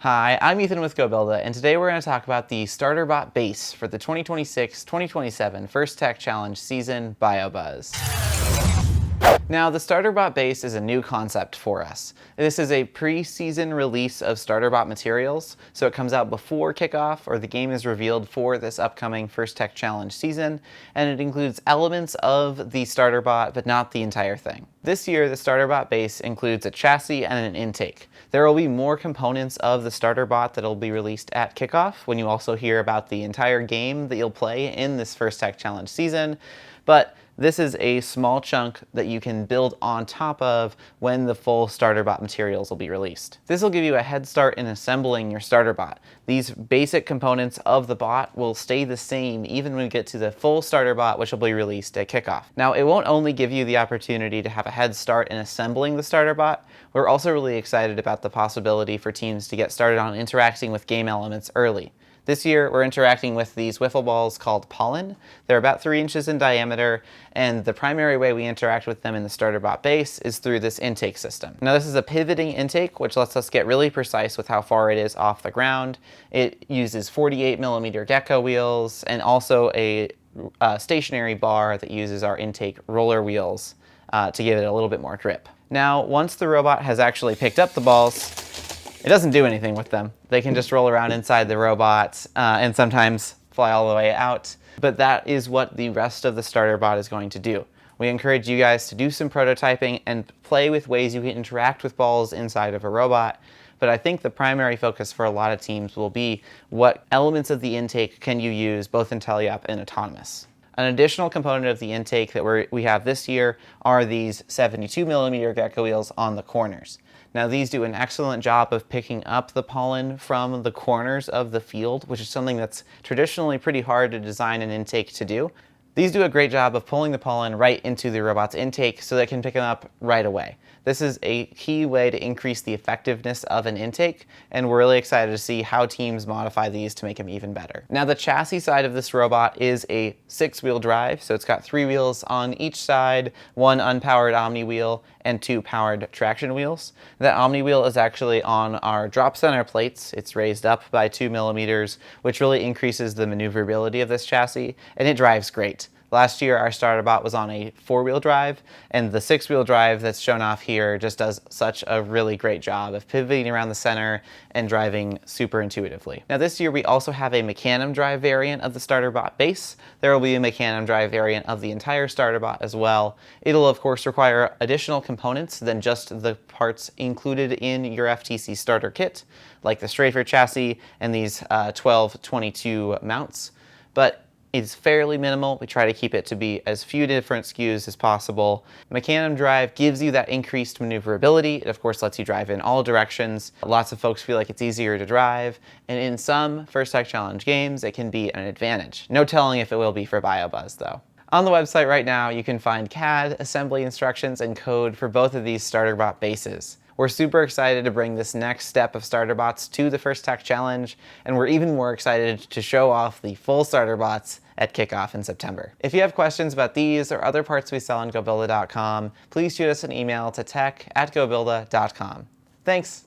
Hi, I'm Ethan with goBILDA, and today we're going to talk about the StarterBot Base for the 2026-2027 First Tech Challenge season BIOBUZZ. Now, the StarterBot Base is a new concept for us. This is a pre-season release of StarterBot materials, so it comes out before kickoff or the game is revealed for this upcoming First Tech Challenge season, and it includes elements of the StarterBot, but not the entire thing. This year, the StarterBot Base includes a chassis and an intake. There will be more components of the StarterBot that will be released at kickoff when you also hear about the entire game that you'll play in this First Tech Challenge season, but this is a small chunk that you can build on top of when the full StarterBot materials will be released. This will give you a head start in assembling your StarterBot. These basic components of the bot will stay the same even when we get to the full StarterBot, which will be released at kickoff. Now, it won't only give you the opportunity to have a head start in assembling the StarterBot, we're also really excited about the possibility for teams to get started on interacting with game elements early. This year, we're interacting with these wiffle balls called pollen. They're about 3 inches in diameter, and the primary way we interact with them in the StarterBot Base is through this intake system. Now, this is a pivoting intake, which lets us get really precise with how far it is off the ground. It uses 48mm gecko wheels and also a stationary bar that uses our intake roller wheels to give it a little bit more grip. Now, once the robot has actually picked up the balls, it doesn't do anything with them. They can just roll around inside the robot and sometimes fly all the way out. But that is what the rest of the StarterBot is going to do. We encourage you guys to do some prototyping and play with ways you can interact with balls inside of a robot. But I think the primary focus for a lot of teams will be what elements of the intake can you use both in tele-op and autonomous. An additional component of the intake that we have this year are these 72mm gecko wheels on the corners. Now, these do an excellent job of picking up the pollen from the corners of the field, which is something that's traditionally pretty hard to design an intake to do. These do a great job of pulling the pollen right into the robot's intake so they can pick them up right away. This is a key way to increase the effectiveness of an intake, and we're really excited to see how teams modify these to make them even better. Now, the chassis side of this robot is a 6-wheel drive, so it's got 3 wheels on each side, 1 unpowered Omni wheel, and 2 powered traction wheels. That Omni wheel is actually on our drop center plates. It's raised up by 2mm, which really increases the maneuverability of this chassis, and it drives great. Last year, our StarterBot was on a 4-wheel drive, and the 6-wheel drive that's shown off here just does such a really great job of pivoting around the center and driving super intuitively. Now, this year, we also have a Mecanum drive variant of the StarterBot Base. There will be a Mecanum drive variant of the entire StarterBot as well. It'll, of course, require additional components than just the parts included in your FTC starter kit, like the strafer chassis and these 1222 mounts. But it's fairly minimal. We try to keep it to be as few different SKUs as possible. Mecanum drive gives you that increased maneuverability. It, of course, lets you drive in all directions. Lots of folks feel like it's easier to drive, and in some First Tech Challenge games, it can be an advantage. No telling if it will be for BIOBUZZ, though. On the website right now, you can find CAD, assembly instructions, and code for both of these StarterBot bases. We're super excited to bring this next step of StarterBots to the First Tech Challenge, and we're even more excited to show off the full StarterBots at kickoff in September. If you have questions about these or other parts we sell on goBILDA.com, please shoot us an email to tech@gobilda.com. Thanks!